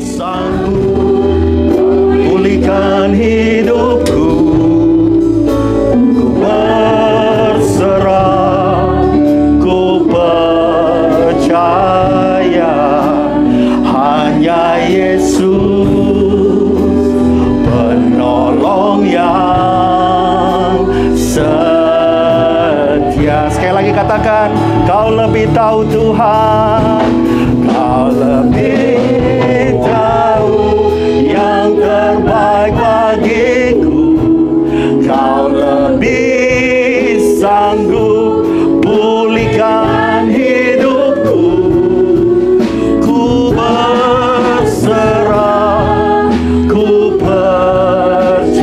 Sanggup pulihkan hidupku, ku berserah, ku percaya hanya Yesus penolong yang setia. Sekali lagi katakan, Kau lebih tahu Tuhan, Kau lebih tahu yang terbaik bagiku, Kau lebih sanggup pulihkan hidupku, ku berserah, ku percaya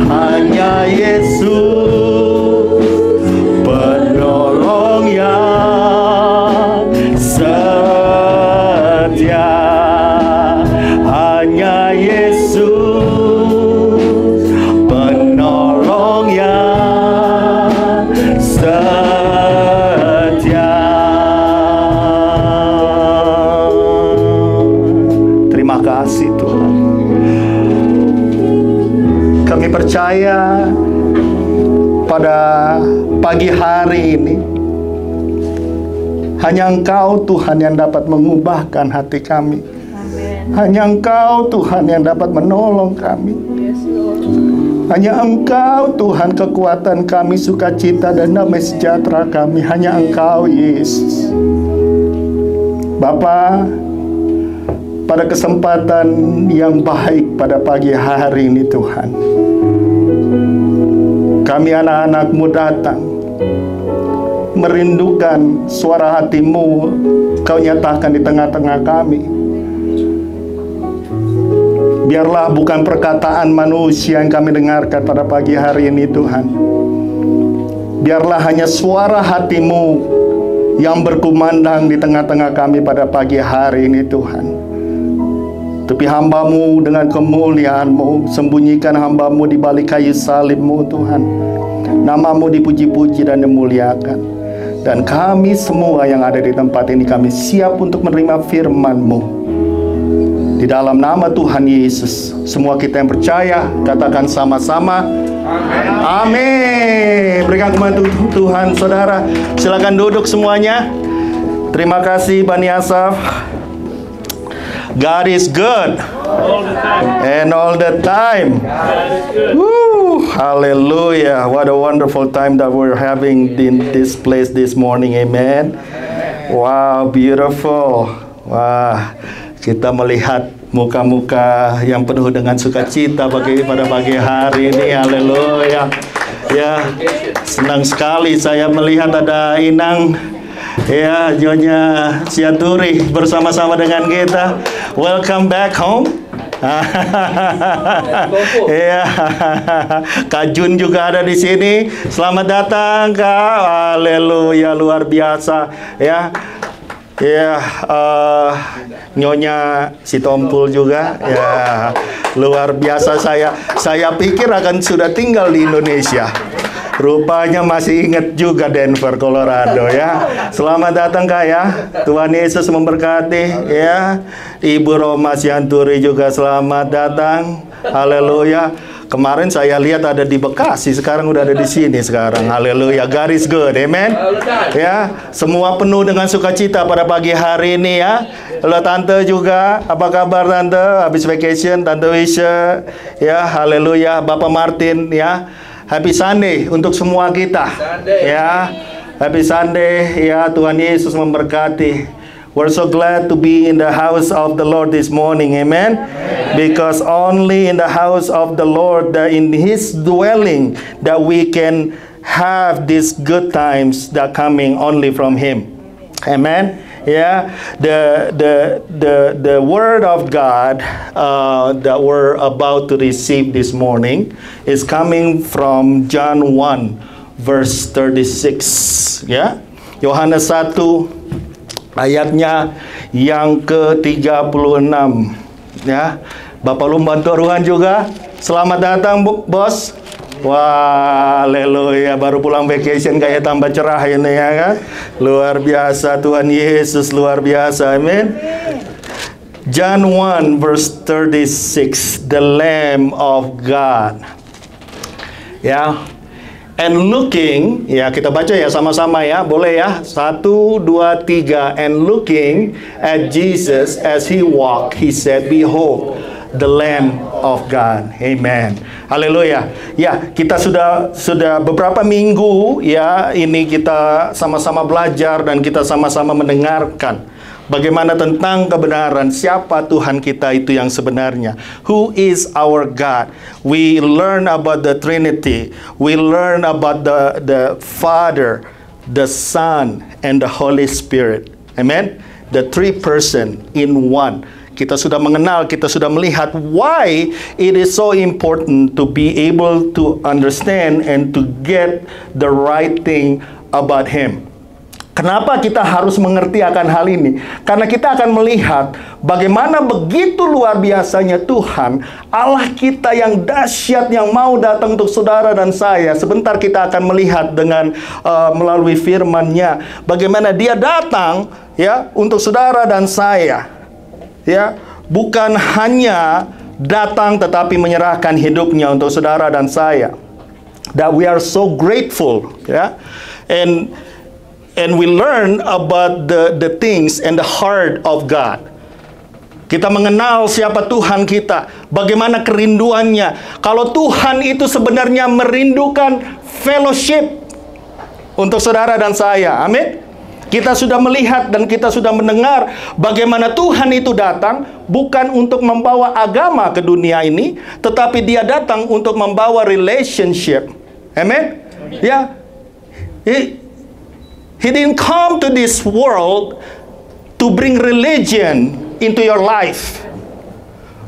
hanya Yesus penolong yang setia, hanya Yesus penolong yang setia. Terima kasih Tuhan. Kami percaya pada pagi hari ini hanya Engkau Tuhan yang dapat mengubahkan hati kami. Amin. Hanya Engkau Tuhan yang dapat menolong kami. Yes, Lord. Hanya Engkau Tuhan kekuatan kami, sukacita dan damai sejahtera kami. Hanya Engkau Yesus. Bapa, pada kesempatan yang baik pada pagi hari ini Tuhan, kami anak-anak-Mu datang merindukan suara hati-Mu, Kau nyatakan di tengah-tengah kami. Biarlah bukan perkataan manusia yang kami dengarkan pada pagi hari ini Tuhan. Biarlah hanya suara hati-Mu yang berkumandang di tengah-tengah kami pada pagi hari ini Tuhan. Tapi hamba-Mu dengan kemuliaan-Mu, sembunyikan hamba-Mu di balik kayu salib-Mu Tuhan. Nama-Mu dipuji-puji dan dimuliakan. Dan kami semua yang ada di tempat ini, kami siap untuk menerima firman-Mu. Di dalam nama Tuhan Yesus, semua kita yang percaya, katakan sama-sama, amin. Amin. Berikan kemuliaan Tuhan, saudara. Silakan duduk semuanya. Terima kasih Bani Asaf. God is good and all the time. Woo, hallelujah. What a wonderful time that we're having in this place this morning. Amen. Wow, beautiful. Wah, kita melihat muka-muka yang penuh dengan sukacita pada pagi hari ini. Haleluya. Ya, senang sekali saya melihat ada Inang, ya, Nyonya Siaturi bersama-sama dengan kita. Welcome back home. Ya, Kak Jun juga ada di sini. Selamat datang Kak. Haleluya, luar biasa. Ya, ya, Nyonya Sitompul juga. Ya, luar biasa. Saya pikir akan sudah tinggal di Indonesia. Rupanya masih ingat juga Denver, Colorado ya. Selamat datang Kak ya. Tuhan Yesus memberkati ya. Ibu Roma Sianturi juga selamat datang. Haleluya. Kemarin saya lihat ada di Bekasi, sekarang udah ada di sini sekarang. Haleluya. God is good. Amen. Ya, semua penuh dengan sukacita pada pagi hari ini ya. Halo Tante juga, apa kabar Tante? Habis vacation Tante Wisha. Ya, haleluya. Bapak Martin ya. Happy Sunday untuk semua kita. Ya, Happy Sunday. Ya, Tuhan Yesus memberkati. We're so glad to be in the house of the Lord this morning. Amen. Because only in the house of the Lord, in His dwelling, that we can have these good times that coming only from Him. Amen. Yeah, the word of God that we're about to receive this morning is coming from John 1 verse 36. Ya, Yohanes 1 ayatnya yang ke-36. Ya, Bapak Lumban Tuhan juga, selamat datang Bos. Wah, haleluya. Baru pulang vacation kayak tambah cerah ini ya kan. Luar biasa, Tuhan Yesus luar biasa. Amin. John 1 verse 36, the Lamb of God. Ya. And looking, ya kita baca ya sama-sama ya, boleh ya. 1, 2, 3. And looking at Jesus as he walked, he said, "Behold, the Lamb of God." Amen. Haleluya. Ya, kita sudah beberapa minggu ya, ini kita sama-sama belajar dan kita sama-sama mendengarkan bagaimana tentang kebenaran siapa Tuhan kita itu yang sebenarnya. Who is our God? We learn about the Trinity. We learn about the Father, the Son, and the Holy Spirit. Amen. The three person in one. Kita sudah mengenal, kita sudah melihat why it is so important to be able to understand and to get the right thing about Him. Kenapa kita harus mengerti akan hal ini? Karena kita akan melihat bagaimana begitu luar biasanya Tuhan, Allah kita yang dahsyat, yang mau datang untuk saudara dan saya. Sebentar kita akan melihat dengan melalui firman-Nya, bagaimana Dia datang ya untuk saudara dan saya. Ya, bukan hanya datang tetapi menyerahkan hidupnya untuk saudara dan saya. That we are so grateful, ya. And we learn about the things and the heart of God. Kita mengenal siapa Tuhan kita, bagaimana kerinduannya. Kalau Tuhan itu sebenarnya merindukan fellowship untuk saudara dan saya. Amin. Kita sudah melihat dan kita sudah mendengar bagaimana Tuhan itu datang bukan untuk membawa agama ke dunia ini, tetapi Dia datang untuk membawa relationship. Amen. Ya. He didn't come to this world to bring religion into your life,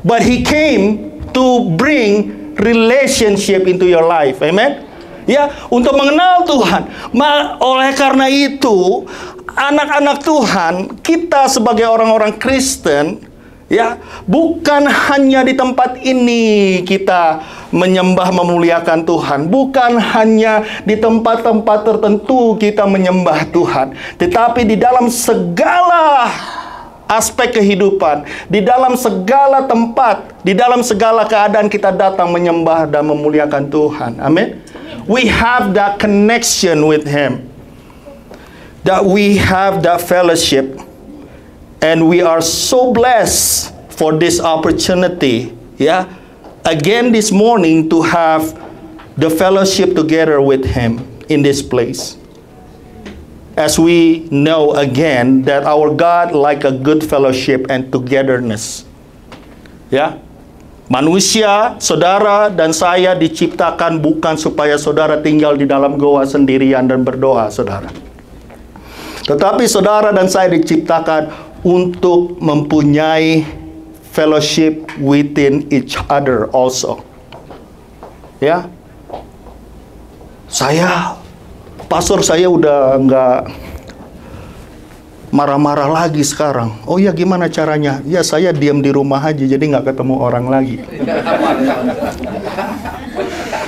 but He came to bring relationship into your life. Amen. Ya, untuk mengenal Tuhan. Oleh karena itu, anak-anak Tuhan, kita sebagai orang-orang Kristen, ya, bukan hanya di tempat ini kita menyembah memuliakan Tuhan, bukan hanya di tempat-tempat tertentu kita menyembah Tuhan, tetapi di dalam segala aspek kehidupan, di dalam segala tempat, di dalam segala keadaan kita datang menyembah dan memuliakan Tuhan. Amin. We have that connection with Him, that we have that fellowship, and we are so blessed for this opportunity, yeah, again this morning to have the fellowship together with Him in this place. As we know again that our God like a good fellowship and togetherness. Ya. Manusia, saudara dan saya diciptakan bukan supaya saudara tinggal di dalam goa sendirian dan berdoa, saudara. Tetapi saudara dan saya diciptakan untuk mempunyai fellowship within each other also. Ya. Pastor saya udah nggak marah-marah lagi sekarang. Oh ya, gimana caranya? Ya, saya diam di rumah aja, jadi nggak ketemu orang lagi.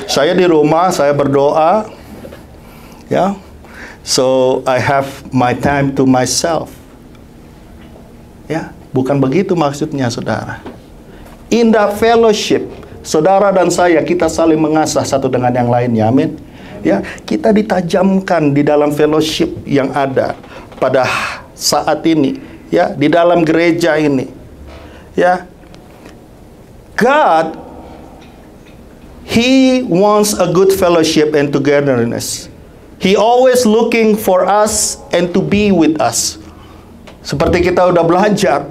Saya di rumah, saya berdoa. Ya. So, I have my time to myself. Ya, bukan begitu maksudnya, saudara. In the fellowship, saudara dan saya, kita saling mengasah satu dengan yang lainnya. Amin. Ya, kita ditajamkan di dalam fellowship yang ada pada saat ini, ya, di dalam gereja ini. Ya. God, He wants a good fellowship and togetherness. He always looking for us and to be with us. Seperti kita udah belajar,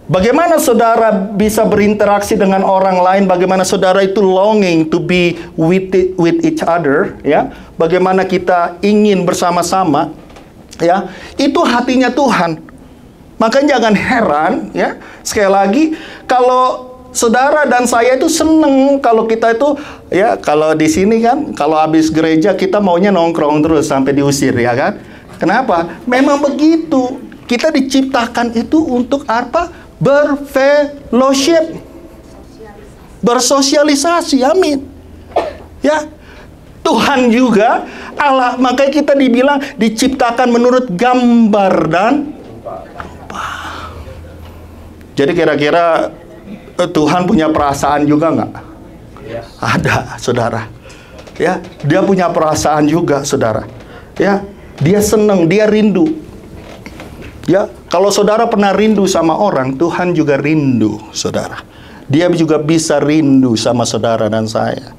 bagaimana saudara bisa berinteraksi dengan orang lain, bagaimana saudara itu longing to be with each other, ya. Bagaimana kita ingin bersama-sama, ya. Itu hatinya Tuhan. Makanya jangan heran, ya. Sekali lagi, kalau saudara dan saya itu seneng kalau kita itu, ya, kalau di sini kan, kalau habis gereja kita maunya nongkrong terus sampai diusir, ya kan? Kenapa? Memang begitu. Kita diciptakan itu untuk apa? Berfellowship, bersosialisasi. Amin. Ya, Tuhan juga Allah. Makanya kita dibilang diciptakan menurut gambar dan rupa. Jadi kira-kira Tuhan punya perasaan juga nggak? Ada, saudara. Ya, dia punya perasaan juga, saudara. Ya, dia senang, dia rindu. Ya, kalau saudara pernah rindu sama orang, Tuhan juga rindu, saudara. Dia juga bisa rindu sama saudara dan saya.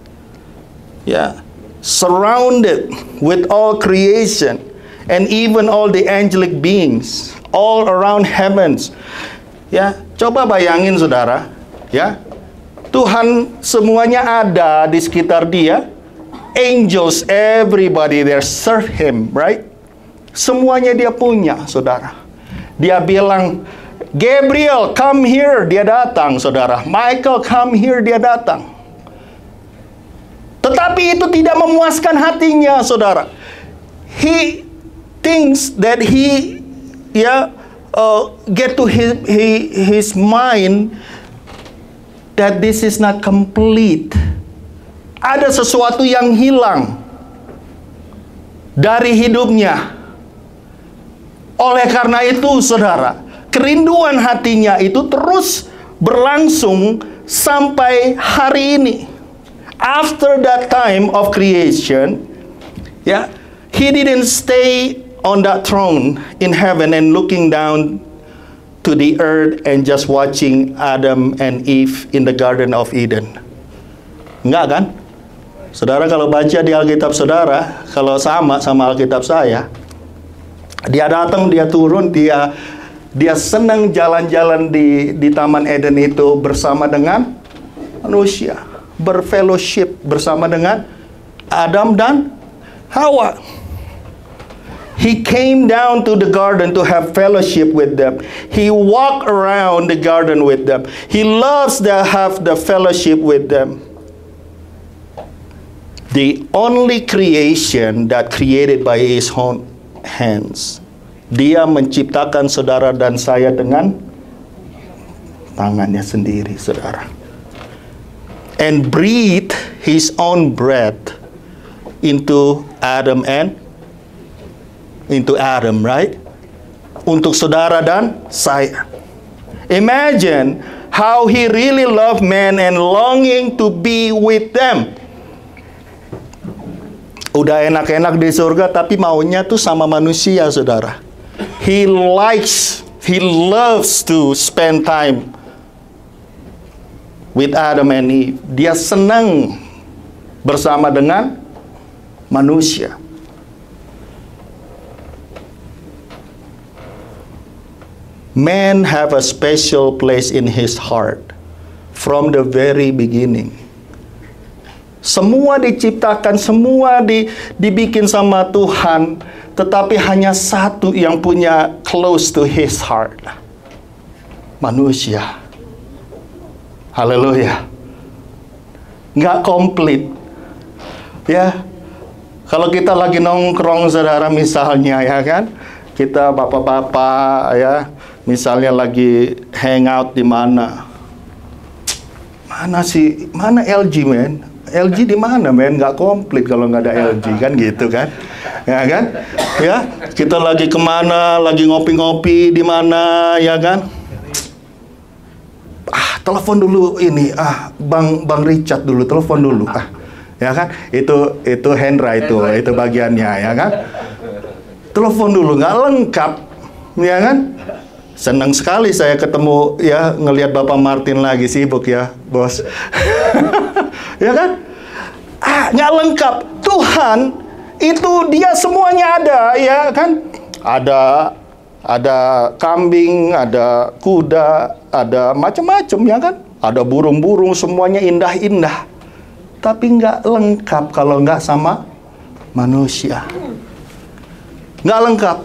Ya, surrounded with all creation and even all the angelic beings all around heavens. Ya, coba bayangin saudara, ya. Tuhan semuanya ada di sekitar dia. Angels, everybody there serve him, right? Semuanya dia punya, saudara. Dia bilang, Gabriel, come here. Dia datang, saudara. Michael, come here. Dia datang. Tetapi itu tidak memuaskan hatinya, saudara. He thinks that he, get to his mind that this is not complete. Ada sesuatu yang hilang dari hidupnya. Oleh karena itu, saudara, kerinduan hatinya itu terus berlangsung sampai hari ini. After that time of creation, he didn't stay on that throne in heaven and looking down to the earth and just watching Adam and Eve in the Garden of Eden. Enggak kan? Saudara kalau baca di Alkitab saudara, kalau sama Alkitab saya, dia datang, dia turun, dia senang jalan-jalan di Taman Eden itu bersama dengan manusia, berfellowship bersama dengan Adam dan Hawa. He came down to the garden to have fellowship with them. He walked around the garden with them. He loves to have the fellowship with them. The only creation that created by his own hands. Dia menciptakan saudara dan saya dengan tangannya sendiri, saudara. And breathe his own breath into Adam, right? Untuk saudara dan saya. Imagine how he really loved man and longing to be with them. Udah enak-enak di surga, tapi maunya tuh sama manusia, saudara. He loves to spend time with Adam and Eve. Dia senang bersama dengan manusia. Man have a special place in his heart from the very beginning. Semua diciptakan, semua dibikin sama Tuhan, tetapi hanya satu yang punya close to his heart. Manusia. Haleluya. Nggak komplit. Ya. Kalau kita lagi nongkrong, saudara, misalnya, ya kan? Kita bapak-bapak, ya, misalnya lagi hangout di mana? Mana LG, men? LG di mana, men? Nggak komplit kalau nggak ada LG, kan gitu kan? Ya kan? Ya, kita lagi kemana? Lagi ngopi-ngopi di mana, ya kan? Telepon dulu ini, Bang Richard dulu, telepon dulu, ya kan? Itu Hendra itu bagiannya, ya kan? Telepon dulu, nggak lengkap, ya kan? Senang sekali saya ketemu, ya, ngelihat Bapak Martin lagi sibuk, ya, bos. Ya kan? Nggak lengkap. Tuhan itu dia semuanya ada, ya kan? Ada kambing, ada kuda, ada macam-macam, ya kan? Ada burung-burung, semuanya indah-indah. Tapi nggak lengkap kalau nggak sama manusia. Nggak lengkap.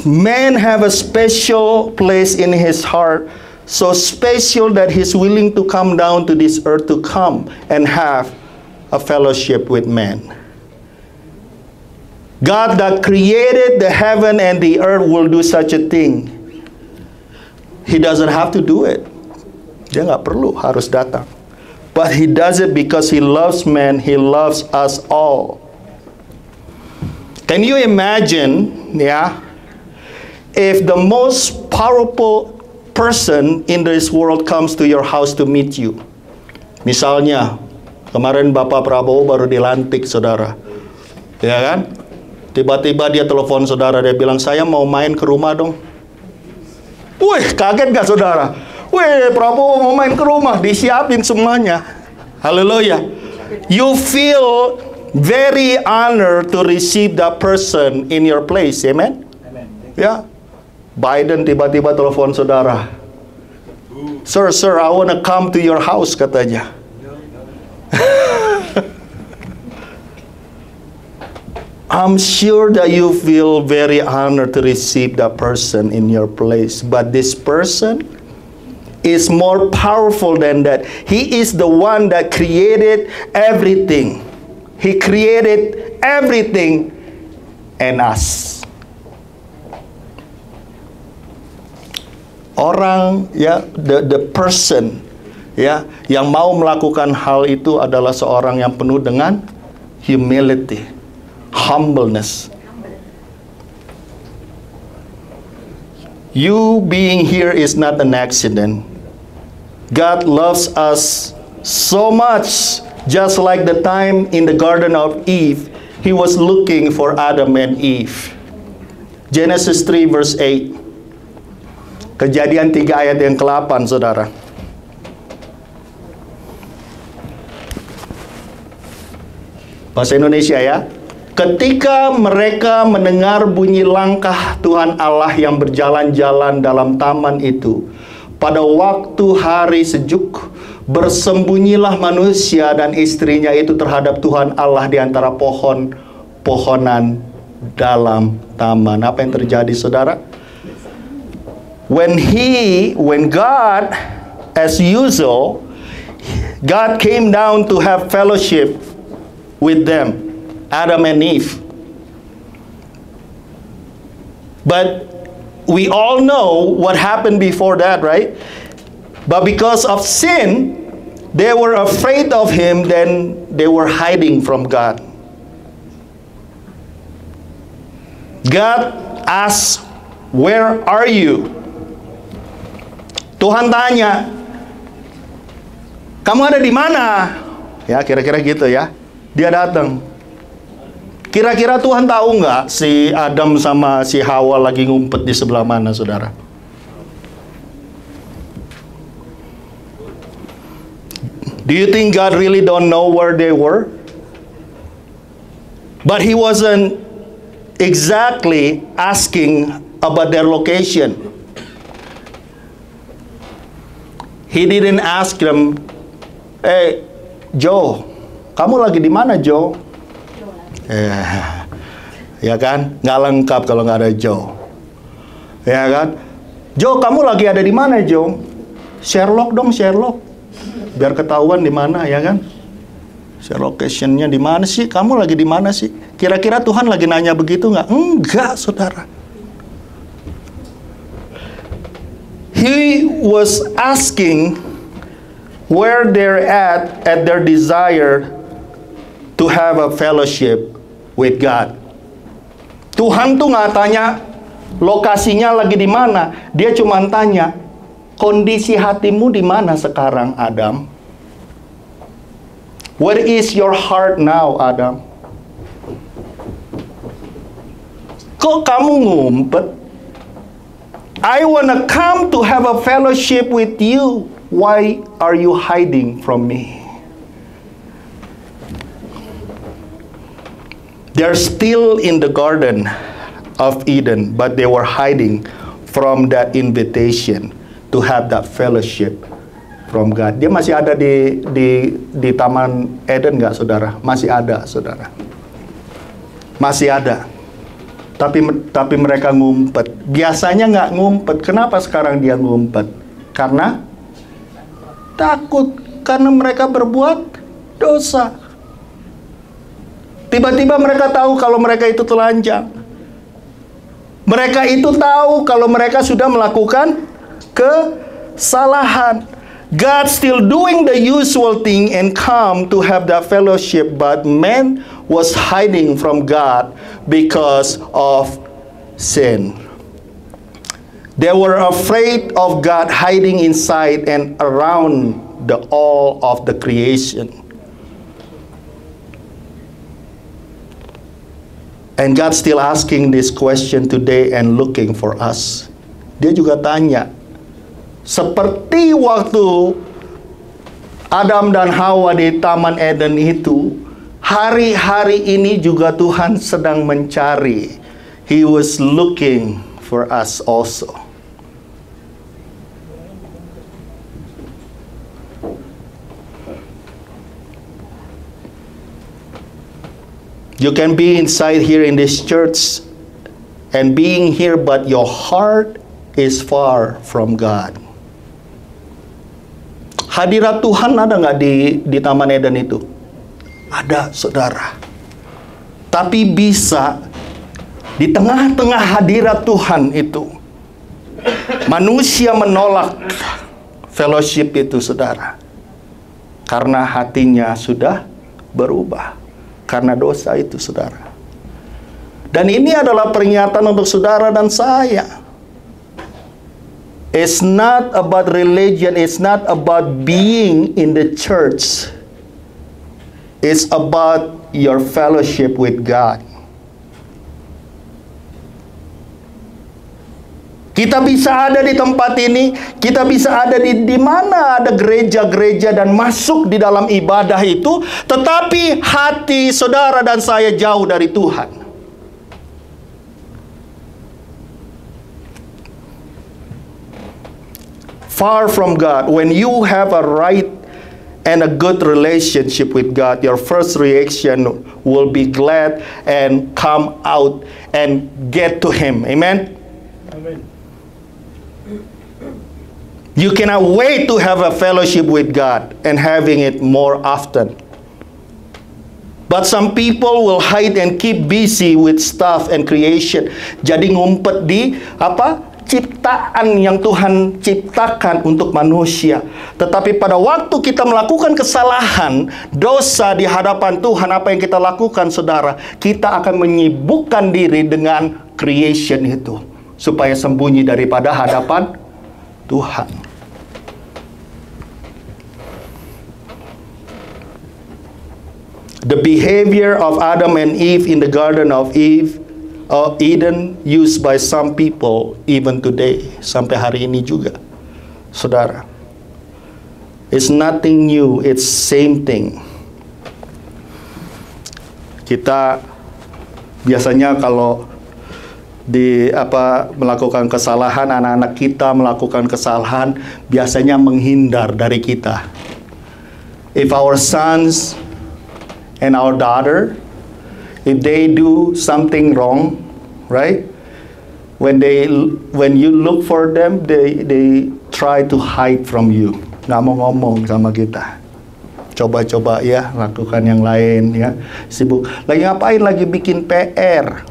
Man have a special place in his heart, so special that he's willing to come down to this earth to come and have a fellowship with man. God that created the heaven and the earth will do such a thing. He doesn't have to do it. Dia nggak perlu harus datang. But He does it because He loves man. He loves us all. Can you imagine, if the most powerful person in this world comes to your house to meet you? Misalnya, kemarin Bapak Prabowo baru dilantik, saudara. Ya kan? Tiba-tiba dia telepon saudara, dia bilang, saya mau main ke rumah dong. Wih, kaget gak saudara? Wih, Prabowo mau main ke rumah, disiapin semuanya. Haleluya. You feel very honored to receive that person in your place. Amen? Ya. Biden tiba-tiba telepon saudara. Sir, I want to come to your house, katanya. I'm sure that you feel very honored to receive that person in your place. But this person is more powerful than that. He is the one that created everything. He created everything and us. Orang, the person, yang mau melakukan hal itu adalah seorang yang penuh dengan humility, humbleness. You being here is not an accident. God loves us so much, just like the time in the Garden of Eve, He was looking for Adam and Eve. Genesis 3 verse 8. Kejadian 3 ayat yang ke-8, saudara. Bahasa Indonesia ya. Ketika mereka mendengar bunyi langkah Tuhan Allah yang berjalan-jalan dalam taman itu, pada waktu hari sejuk, bersembunyilah manusia dan istrinya itu terhadap Tuhan Allah di antara pohon-pohonan dalam taman. Apa yang terjadi, saudara? When God, as usual, God came down to have fellowship with them, Adam and Eve. But we all know what happened before that, right? But because of sin, they were afraid of Him, then they were hiding from God. God asked, "Where are you?" Tuhan tanya, "Kamu ada di mana?" Ya, kira-kira gitu ya. Dia datang. Kira-kira Tuhan tahu nggak si Adam sama si Hawa lagi ngumpet di sebelah mana, saudara? Do you think God really don't know where they were? But He wasn't exactly asking about their location. He didn't ask them, "Hey, Joe, kamu lagi di mana, Joe?" Ya kan? Nggak lengkap kalau nggak ada Joe. Ya kan? "Joe, kamu lagi ada di mana, Joe?" "Sherlock dong, Sherlock. Biar ketahuan di mana," ya kan? Share location-nya di mana sih? Kamu lagi di mana sih? Kira-kira Tuhan lagi nanya begitu nggak? Enggak, saudara. He was asking where they're at their desire to have a fellowship with God. Tuhan tuh nggak tanya lokasinya lagi di mana. Dia cuma tanya, kondisi hatimu di mana sekarang, Adam? Where is your heart now, Adam? Kok kamu ngumpet? I wanna come to have a fellowship with you. Why are you hiding from me? They're still in the Garden of Eden, but they were hiding from that invitation to have that fellowship from God. Dia masih ada di Taman Eden nggak, saudara? Masih ada, saudara. Masih ada. Tapi mereka ngumpet. Biasanya nggak ngumpet. Kenapa sekarang dia ngumpet? Karena takut. Karena mereka berbuat dosa. Tiba-tiba mereka tahu kalau mereka itu telanjang. Mereka itu tahu kalau mereka sudah melakukan kesalahan. God still doing the usual thing and come to have that fellowship, but man was hiding from God because of sin. They were afraid of God hiding inside and around the all of the creation. And God still asking this question today and looking for us. Dia juga tanya, seperti waktu Adam dan Hawa di Taman Eden itu, hari-hari ini juga Tuhan sedang mencari. He was looking for us also. You can be inside here in this church and being here, but your heart is far from God. Hadirat Tuhan ada nggak di Taman Eden itu? Ada, saudara. Tapi bisa di tengah-tengah hadirat Tuhan itu, manusia menolak fellowship itu, saudara. Karena hatinya sudah berubah. Karena dosa itu, saudara. Dan ini adalah peringatan untuk saudara dan saya. It's not about religion. It's not about being in the church. It's about your fellowship with God. Kita bisa ada di tempat ini, kita bisa ada di mana ada gereja-gereja dan masuk di dalam ibadah itu, tetapi hati saudara dan saya jauh dari Tuhan. Far from God. When you have a right and a good relationship with God, your first reaction will be glad and come out and get to Him. Amen? Amen. You cannot wait to have a fellowship with God and having it more often. But some people will hide and keep busy with stuff and creation. Jadi ngumpet di ciptaan yang Tuhan ciptakan untuk manusia. Tetapi pada waktu kita melakukan kesalahan, dosa di hadapan Tuhan, apa yang kita lakukan, saudara? Kita akan menyibukkan diri dengan creation itu, supaya sembunyi daripada hadapan Tuhan. The behavior of Adam and Eve in the Garden of Eden used by some people even today, sampai hari ini juga, saudara. It's nothing new, it's same thing. Kita biasanya kalau melakukan kesalahan, anak-anak kita melakukan kesalahan, biasanya menghindar dari kita. If our sons and our daughter, if they do something wrong, right? When you look for them, they try to hide from you. Nggak mau ngomong sama kita. Coba-coba ya, lakukan yang lain ya. Sibuk. Lagi ngapain? Lagi bikin PR.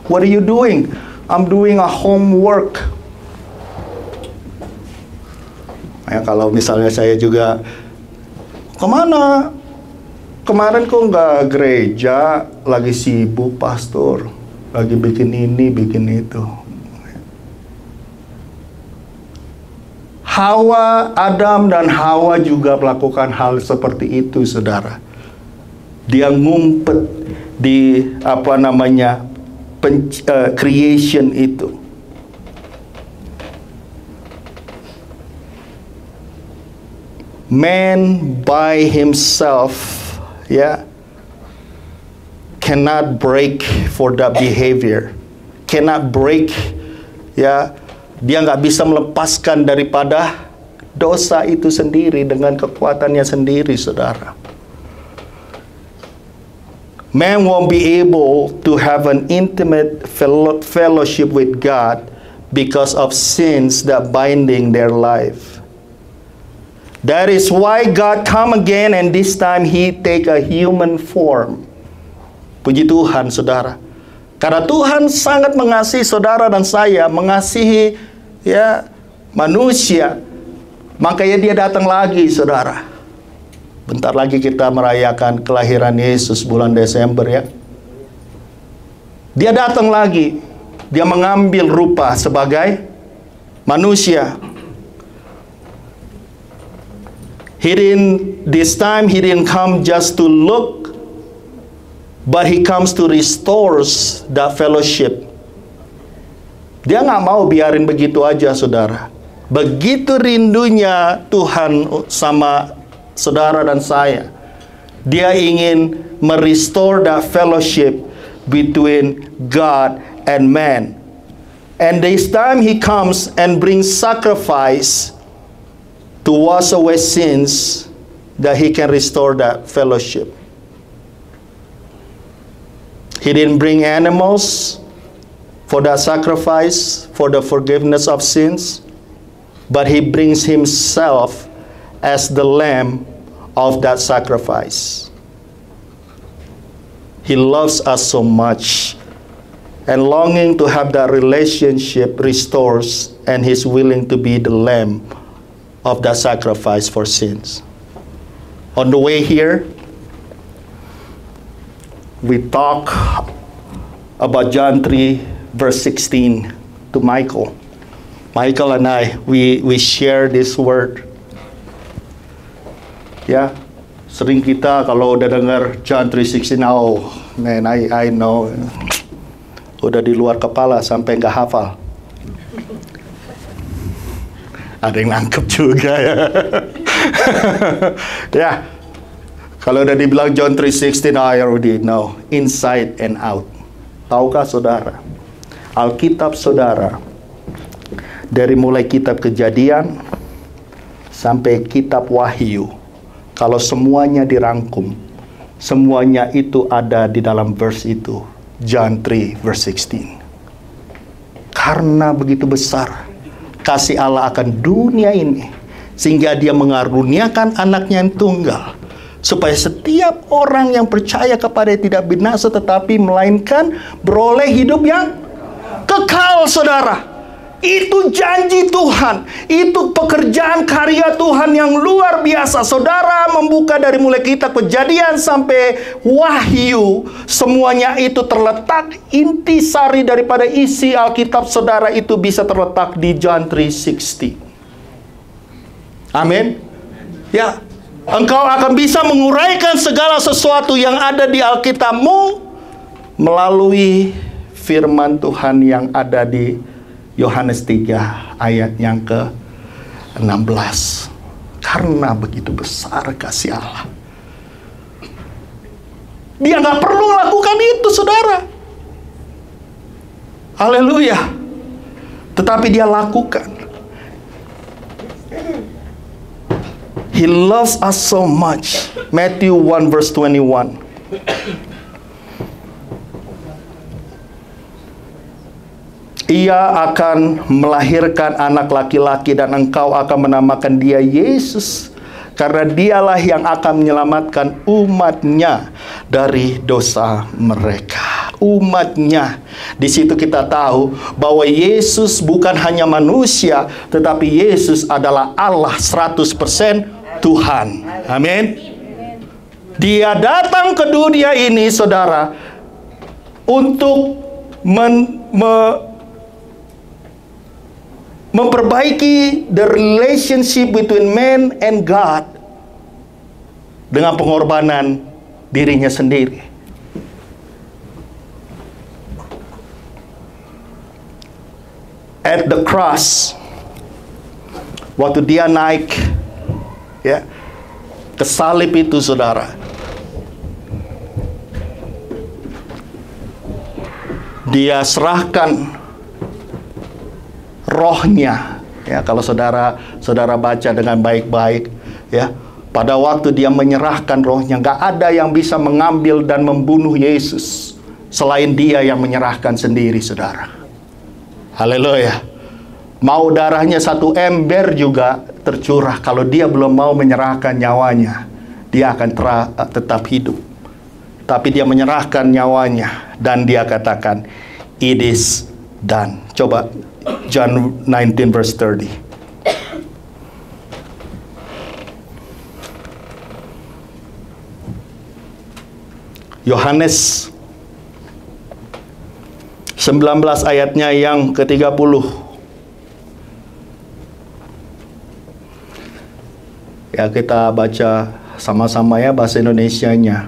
What are you doing? I'm doing a homework. Ya, kalau misalnya saya juga, kemana? Kemarin kok nggak gereja, lagi sibuk pastor, lagi bikin ini, bikin itu. Adam dan Hawa juga melakukan hal seperti itu, saudara. Dia ngumpet di creation itu. Man by himself, cannot break for that behavior, cannot break, dia nggak bisa melepaskan daripada dosa itu sendiri dengan kekuatannya sendiri, saudara. Man won't be able to have an intimate fellowship with God because of sins that binding their life. That is why God come again, and this time He take a human form. Puji Tuhan, saudara. Karena Tuhan sangat mengasihi saudara dan saya, mengasihi manusia. Makanya dia datang lagi, saudara. Bentar lagi kita merayakan kelahiran Yesus bulan Desember ya. Dia datang lagi. Dia mengambil rupa sebagai manusia. This time he didn't come just to look, but he comes to restores that fellowship. Dia nggak mau biarin begitu aja, saudara. Begitu rindunya Tuhan sama saudara dan saya. Dia ingin merestore that fellowship between God and man. And this time he comes and brings sacrifice to wash away sins, that he can restore that fellowship. He didn't bring animals for that sacrifice, for the forgiveness of sins, but he brings himself as the lamb of that sacrifice. He loves us so much, and longing to have that relationship restores, and he's willing to be the lamb of that sacrifice for sins. On the way here, we talk about John 3 verse 16 to Michael. Michael and I, we share this word. Ya, sering kita kalau udah dengar John 3:16, oh man, I know, udah di luar kepala sampai nggak hafal. Ada yang nangkep juga ya. Ya, kalau udah dibilang John 3:16, I already know, inside and out. Tahukah saudara, Alkitab saudara, dari mulai kitab Kejadian sampai kitab Wahyu, kalau semuanya dirangkum, semuanya itu ada di dalam verse itu, John 3 verse 16. Karena begitu besar kasih Allah akan dunia ini, sehingga dia mengaruniakan anaknya yang tunggal, supaya setiap orang yang percaya kepada dia tidak binasa, tetapi melainkan beroleh hidup yang kekal, saudara. Itu janji Tuhan, itu pekerjaan karya Tuhan yang luar biasa. Saudara membuka dari mulai kitab Kejadian sampai Wahyu, semuanya itu terletak, intisari daripada isi Alkitab saudara itu bisa terletak di John 3:16. Amin. Ya, engkau akan bisa menguraikan segala sesuatu yang ada di Alkitabmu melalui firman Tuhan yang ada di Yohanes 3 ayat yang ke-16. Karena begitu besar kasih Allah, dia nggak perlu lakukan itu, saudara. Haleluya. Tetapi dia lakukan. He loves us so much. Matthew 1 verse 21. Ia akan melahirkan anak laki-laki dan engkau akan menamakan dia Yesus, karena dialah yang akan menyelamatkan umatnya dari dosa mereka. Umatnya. Di situ kita tahu bahwa Yesus bukan hanya manusia, tetapi Yesus adalah Allah 100% Tuhan. Amin. Dia datang ke dunia ini, saudara, untuk memperbaiki the relationship between man and God dengan pengorbanan dirinya sendiri. At the cross, waktu dia naik ya ke salib itu, saudara, dia serahkan rohnya, ya. Kalau saudara baca dengan baik-baik, ya, pada waktu dia menyerahkan rohnya, nggak ada yang bisa mengambil dan membunuh Yesus selain dia yang menyerahkan sendiri, saudara. Haleluya. Mau darahnya 1 ember juga tercurah, kalau dia belum mau menyerahkan nyawanya, dia akan tetap hidup. Tapi dia menyerahkan nyawanya dan dia katakan, it is done. Coba John 19 verse 30. Yohanes 19 ayatnya yang ke-30. Ya, kita baca sama-sama ya bahasa Indonesianya.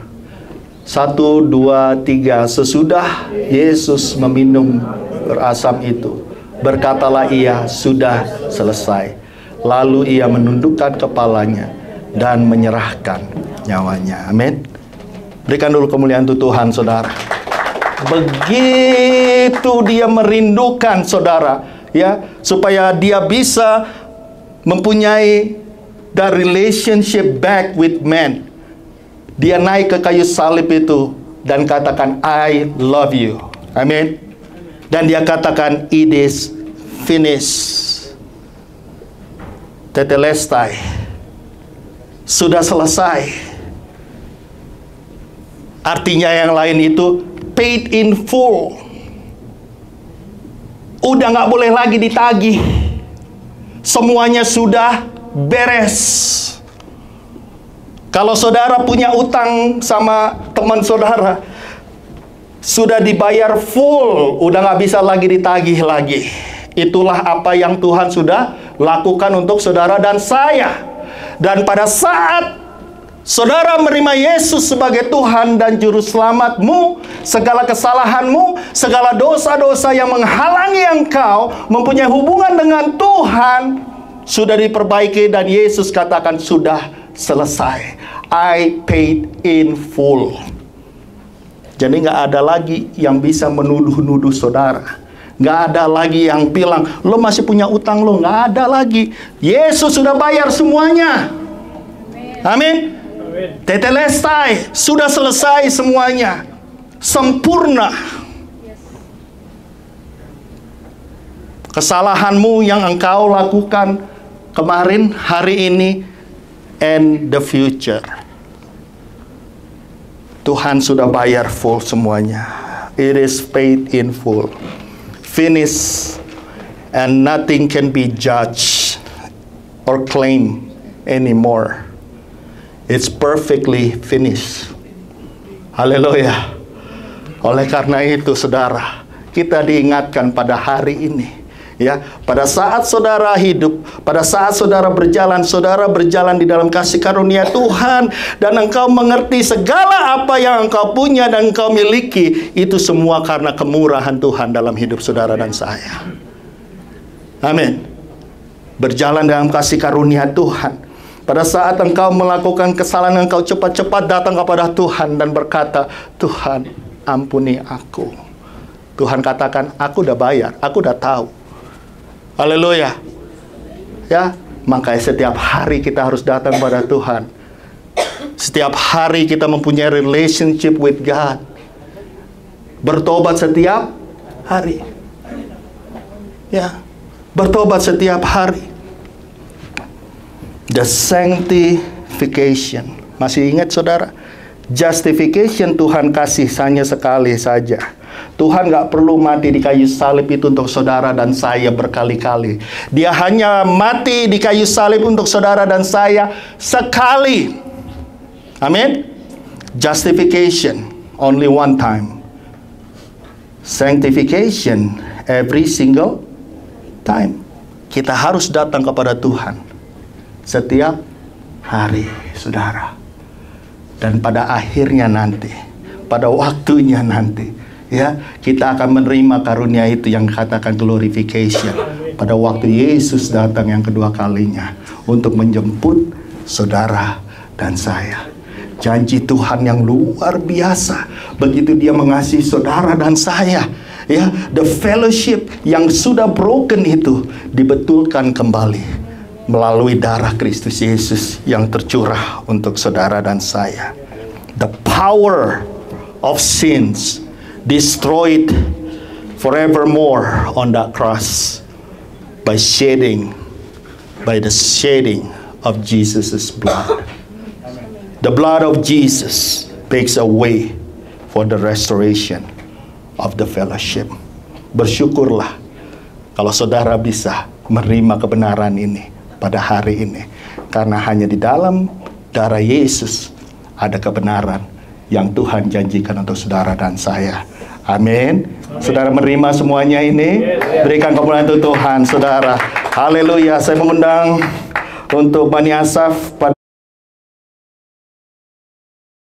1, 2, 3. Sesudah Yesus meminum berasam itu, berkatalah ia, sudah selesai. Lalu ia menundukkan kepalanya dan menyerahkan nyawanya. Amin. Berikan dulu kemuliaan untuk Tuhan, saudara. Begitu dia merindukan saudara, ya, supaya dia bisa mempunyai the relationship back with man. Dia naik ke kayu salib itu dan katakan, I love you. Amin. Dan dia katakan, it is finished. Tetelestai. Sudah selesai. Artinya yang lain itu paid in full. Udah nggak boleh lagi ditagih. Semuanya sudah beres. Kalau saudara punya utang sama teman saudara, sudah dibayar full, udah nggak bisa lagi ditagih lagi. Itulah apa yang Tuhan sudah lakukan untuk saudara dan saya. Dan pada saat saudara menerima Yesus sebagai Tuhan dan Juru Selamatmu, segala kesalahanmu, segala dosa-dosa yang menghalangi engkau mempunyai hubungan dengan Tuhan sudah diperbaiki, dan Yesus katakan sudah selesai. I paid in full. Jadi nggak ada lagi yang bisa menuduh-nuduh saudara. Nggak ada lagi yang bilang, lo masih punya utang lo. Nggak ada lagi. Yesus sudah bayar semuanya. Amin. Tetelestai, sudah selesai semuanya. Sempurna. Kesalahanmu yang engkau lakukan kemarin, hari ini, and the future, Tuhan sudah bayar full semuanya. It is paid in full. Finished, and nothing can be judged or claimed anymore. It's perfectly finished. Haleluya. Oleh karena itu, saudara, kita diingatkan pada hari ini, ya, pada saat saudara hidup, pada saat saudara berjalan di dalam kasih karunia Tuhan, dan engkau mengerti segala apa yang engkau punya dan engkau miliki, itu semua karena kemurahan Tuhan dalam hidup saudara dan saya. Amin. Berjalan dalam kasih karunia Tuhan. Pada saat engkau melakukan kesalahan, engkau cepat-cepat datang kepada Tuhan dan berkata, Tuhan, ampuni aku. Tuhan katakan, aku udah bayar, aku udah tahu. Haleluya. Ya, makanya setiap hari kita harus datang pada Tuhan. Setiap hari kita mempunyai relationship with God. Bertobat setiap hari. Ya, bertobat setiap hari. The sanctification. Masih ingat saudara? Justification Tuhan kasih hanya sekali saja. Tuhan nggak perlu mati di kayu salib itu untuk saudara dan saya berkali-kali. Dia hanya mati di kayu salib untuk saudara dan saya sekali. Amin. Justification only one time. Sanctification every single time. Kita harus datang kepada Tuhan setiap hari, saudara. Dan pada akhirnya nanti, pada waktunya nanti, ya, kita akan menerima karunia itu yang katakan glorification. Pada waktu Yesus datang yang kedua kalinya untuk menjemput saudara dan saya. Janji Tuhan yang luar biasa. Begitu dia mengasihi saudara dan saya, ya, the fellowship yang sudah broken itu dibetulkan kembali melalui darah Kristus Yesus yang tercurah untuk saudara dan saya. The power of sins destroyed forevermore on that cross by the shedding of Jesus' blood. The blood of Jesus makes a way for the restoration of the fellowship. Bersyukurlah kalau saudara bisa menerima kebenaran ini pada hari ini, karena hanya di dalam darah Yesus ada kebenaran yang Tuhan janjikan untuk saudara dan saya. Amin. Saudara menerima semuanya ini? Berikan kemuliaan untuk Tuhan, saudara. Haleluya. Saya mengundang untuk Bani Asaf pada